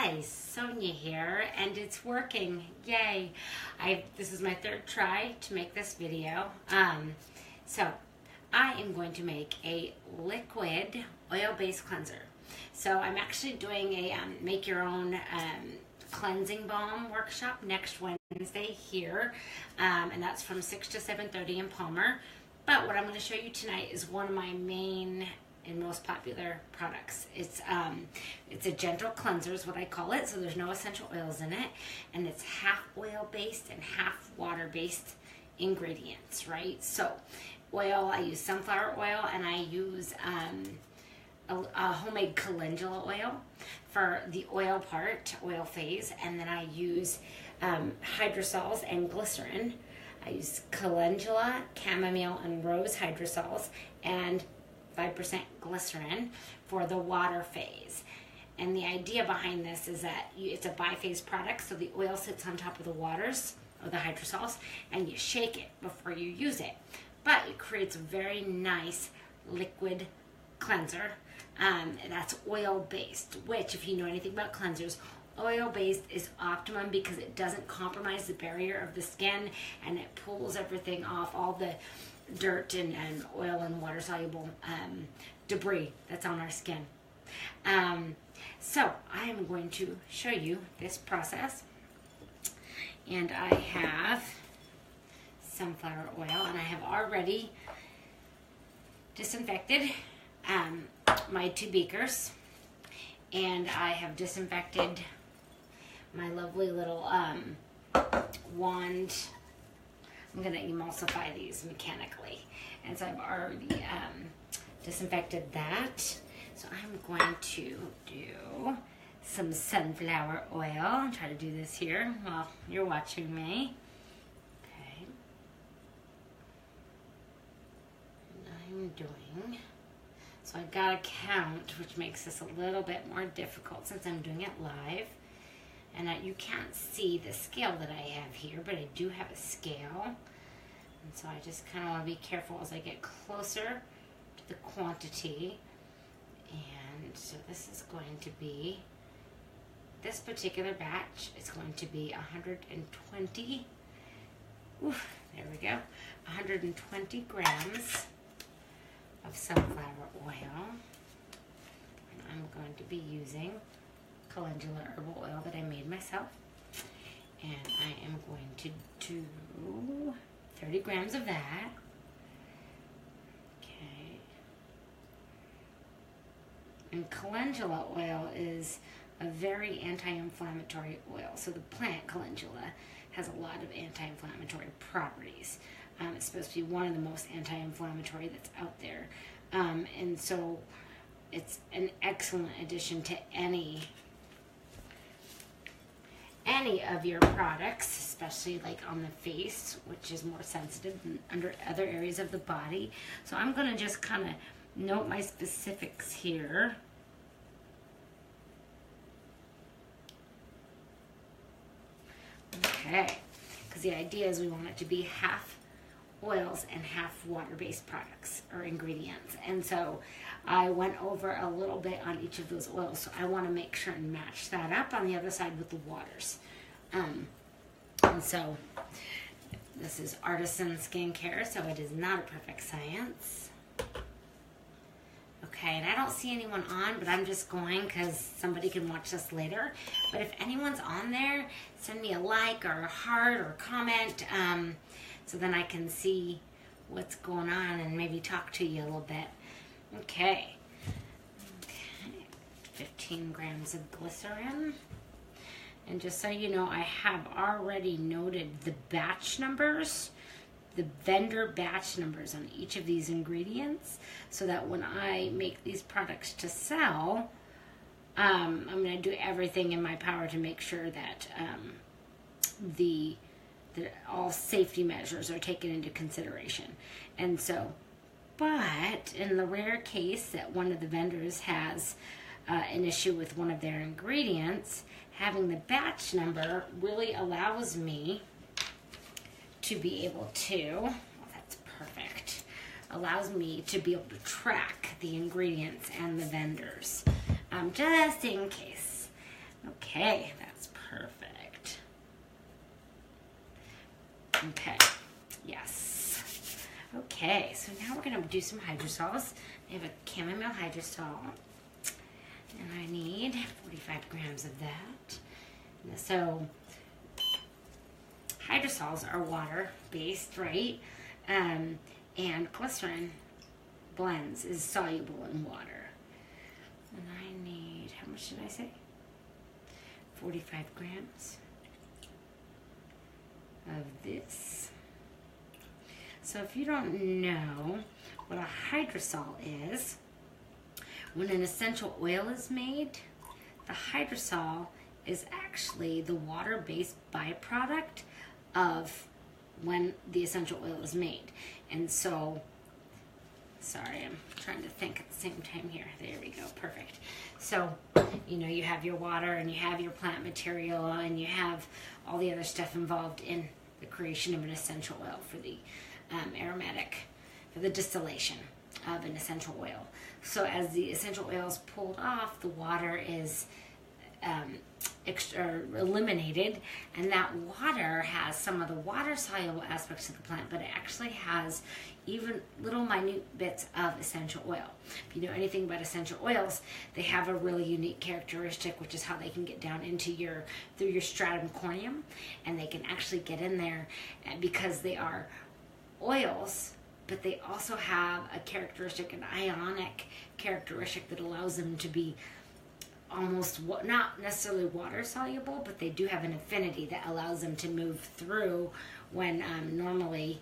Hi, Sonia here, and it's working. Yay! This is my third try to make this video. So I am going to make a liquid oil-based cleanser. So I'm actually doing a make your own cleansing balm workshop next Wednesday here, and that's from 6 to 7:30 in Palmer. But what I'm going to show you tonight is one of my main and most popular products. It's a gentle cleanser is what I call it, so there's no essential oils in it, and it's half oil based and half water based ingredients, right? So oil, I use sunflower oil, and I use a homemade calendula oil for the oil part, oil phase, and then I use hydrosols and glycerin. I use calendula, chamomile, and rose hydrosols, and 5% glycerin for the water phase. And the idea behind this is that it's a biphase product, so the oil sits on top of the waters, or the hydrosols, and you shake it before you use it. But it creates a very nice liquid cleanser that's oil-based, which, if you know anything about cleansers, oil-based is optimum because it doesn't compromise the barrier of the skin, and it pulls everything off, all the dirt and oil and water-soluble debris that's on our skin. So I am going to show you this process, and I have sunflower oil, and I have already disinfected my 2 beakers, and I have disinfected my lovely little wand. I'm going to emulsify these mechanically, and so I've already disinfected that. So I'm going to do some sunflower oil and try to do this here while you're watching me. Okay. And I'm doing, so I got a count, which makes this a little bit more difficult since I'm doing it live. And you can't see the scale that I have here, but I do have a scale. And so I just kind of want to be careful as I get closer to the quantity. And so this is going to be, this particular batch is going to be 120, oof, there we go, 120 grams of sunflower oil. And I'm going to be using calendula herbal oil that I made myself, and I am going to do 30 grams of that. Okay. And calendula oil is a very anti-inflammatory oil. So the plant calendula has a lot of anti-inflammatory properties. It's supposed to be one of the most anti-inflammatory that's out there, and so it's an excellent addition to any of your products, especially like on the face, which is more sensitive than under other areas of the body. So I'm going to just kind of note my specifics here. Okay, because the idea is we want it to be half oils and half water-based products or ingredients. And so I went over a little bit on each of those oils, so I want to make sure and match that up on the other side with the waters. And so this is artisan skincare, so it is not a perfect science. Okay, and I don't see anyone on, but I'm just going because somebody can watch this later. But if anyone's on there, send me a like or a heart or a comment, so then I can see what's going on and maybe talk to you a little bit. Okay. 15 grams of glycerin. And just so you know, I have already noted the batch numbers, the vendor batch numbers on each of these ingredients, so that when I make these products to sell, I'm going to do everything in my power to make sure that all safety measures are taken into consideration. And so, but in the rare case that one of the vendors has an issue with one of their ingredients, having the batch number really allows me to be able to, oh, that's perfect, allows me to be able to track the ingredients and the vendors, just in case. Okay. Okay, that's perfect. Okay, yes. Okay, so now we're gonna do some hydrosols. I have a chamomile hydrosol, and I need 45 grams of that. So hydrosols are water-based, right? And glycerin blends is soluble in water. And I need, how much did I say? 45 grams of this. So if you don't know what a hydrosol is, when an essential oil is made, the hydrosol is actually the water-based byproduct of when the essential oil is made. And so, sorry, I'm trying to think at the same time here. There we go, perfect. So, you know, you have your water and you have your plant material and you have all the other stuff involved in the creation of an essential oil for the aromatic, for the distillation of an essential oil. So as the essential oil is pulled off, the water is eliminated, and that water has some of the water soluble aspects of the plant, but it actually has even little minute bits of essential oil. If you know anything about essential oils, they have a really unique characteristic, which is how they can get down into through your stratum corneum, and they can actually get in there because they are oils, but they also have a characteristic, an ionic characteristic that allows them to be almost not necessarily water soluble, but they do have an affinity that allows them to move through when normally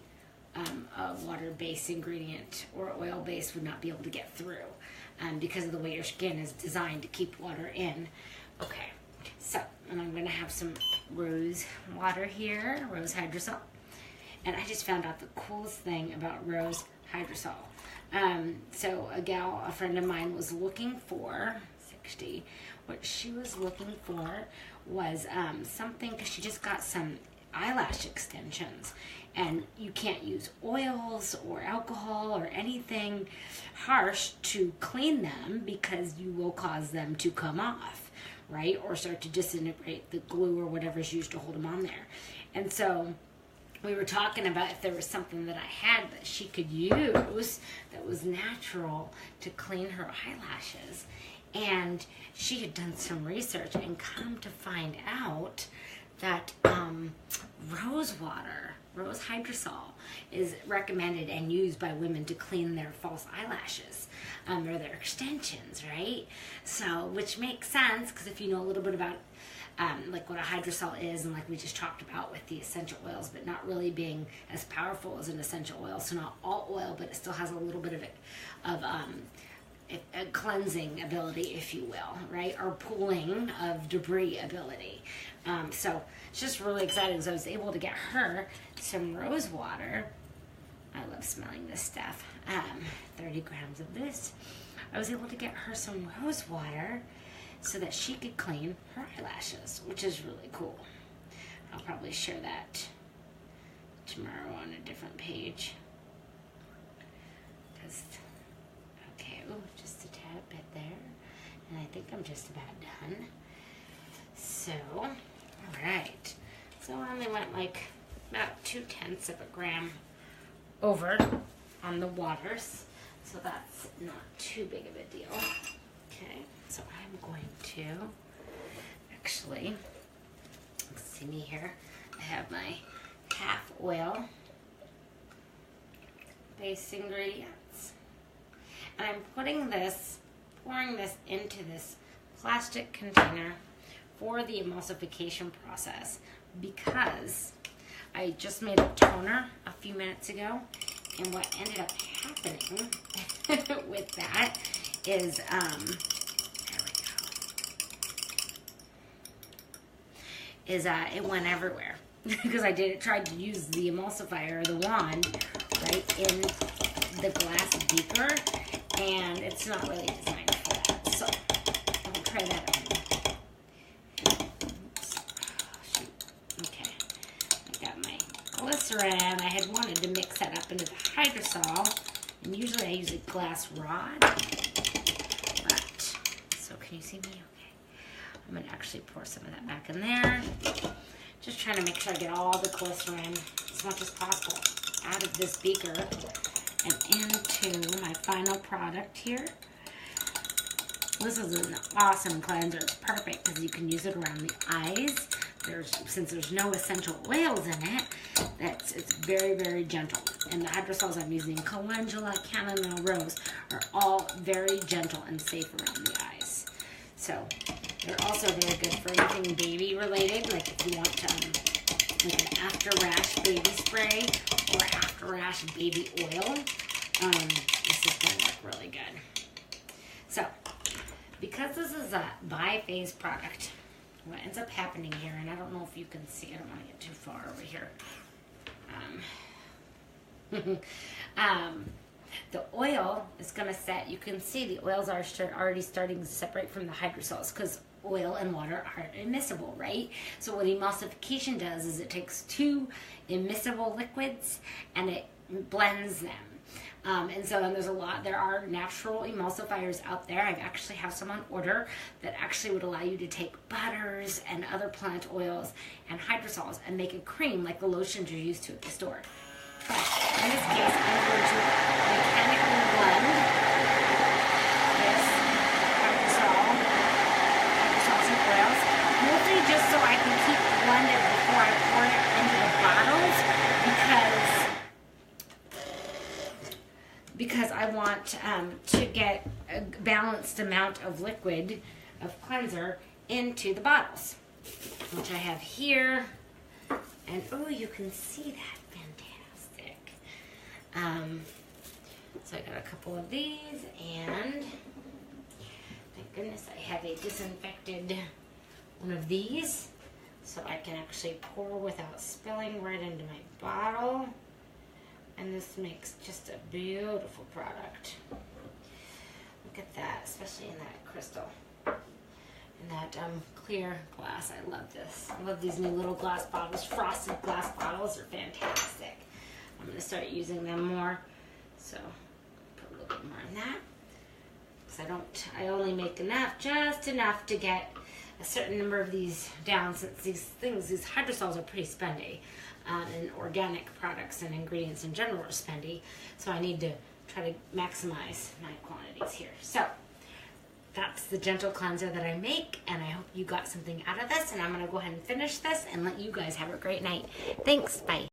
a water-based ingredient or oil-based would not be able to get through because of the way your skin is designed to keep water in. Okay, so, and I'm going to have some rose water here, rose hydrosol. And I just found out the coolest thing about rose hydrosol. So a friend of mine was looking for, what she was looking for was something, because she just got some eyelash extensions, and you can't use oils or alcohol or anything harsh to clean them because you will cause them to come off, right, or start to disintegrate the glue or whatever's used to hold them on there. And so we were talking about if there was something that I had that she could use that was natural to clean her eyelashes. And she had done some research and come to find out that rose water, rose hydrosol, is recommended and used by women to clean their false eyelashes or their extensions, right? So, which makes sense, because if you know a little bit about like what a hydrosol is, and like we just talked about with the essential oils, but not really being as powerful as an essential oil, so not all oil, but it still has a little bit of it, of a cleansing ability, if you will, right? Or pooling of debris ability. So it's just really exciting because I was able to get her some rose water. I love smelling this stuff. 30 grams of this. I was able to get her some rose water so that she could clean her eyelashes, which is really cool. I'll probably share that tomorrow on a different page. Okay, ooh, just a tad bit there. And I think I'm just about done. So, alright. So I only went like about 2/10 of a gram over on the waters. So that's not too big of a deal. Okay, so I'm going to actually, see me here, I have my half oil base ingredients. And I'm pouring this into this plastic container for the emulsification process because I just made a toner a few minutes ago, and what ended up happening with that is, there we go, is it went everywhere because I tried to use the emulsifier, the wand, right in the glass beaker, and it's not really designed for that. So I'll try that at home. Oops. Oh, shoot. Okay. I got my glycerin. I had wanted to mix that up into the hydrosol, and usually I use a glass rod. But, so can you see me? Okay. I'm going to actually pour some of that back in there. Just trying to make sure I get all the glycerin as much as possible out of this beaker and into my final product here. This is an awesome cleanser. It's perfect because you can use it around the eyes. Since there's no essential oils in it, it's very, very gentle. And the hydrosols I'm using, calendula, chamomile, rose, are all very gentle and safe around the eyes. So they're also very good for anything baby related, like if you want like an after rash baby spray or after rash baby oil. This is going to work really good. So because this is a bi-phase product, what ends up happening here, and I don't know if you can see, I don't want to get too far over here. The oil is going to set, you can see the oils are already starting to separate from the hydrosols because oil and water are immiscible, right? So what emulsification does is it takes two immiscible liquids and it blends them. And there are natural emulsifiers out there. I actually have some on order that actually would allow you to take butters and other plant oils and hydrosols and make a cream like the lotions you're used to at the store. But in this case, I'm going to mechanically blend this hydrosols and oils, mostly just so I can keep blended before I pour it into the bottles because I want to get a balanced amount of liquid, of cleanser, into the bottles, which I have here. And oh, you can see that, fantastic. So I got a couple of these, and thank goodness I have a disinfected one of these, so I can actually pour without spilling right into my bottle. And this makes just a beautiful product. Look at that, especially in that crystal. In that clear glass. I love this. I love these new little glass bottles. Frosted glass bottles are fantastic. I'm going to start using them more. So, put a little bit more in that. Because I only make enough, just enough to get a certain number of these down, since these hydrosols are pretty spendy. And organic products and ingredients in general are spendy, so I need to try to maximize my quantities here. So that's the gentle cleanser that I make, and I hope you got something out of this, and I'm going to go ahead and finish this and let you guys have a great night. Thanks, bye.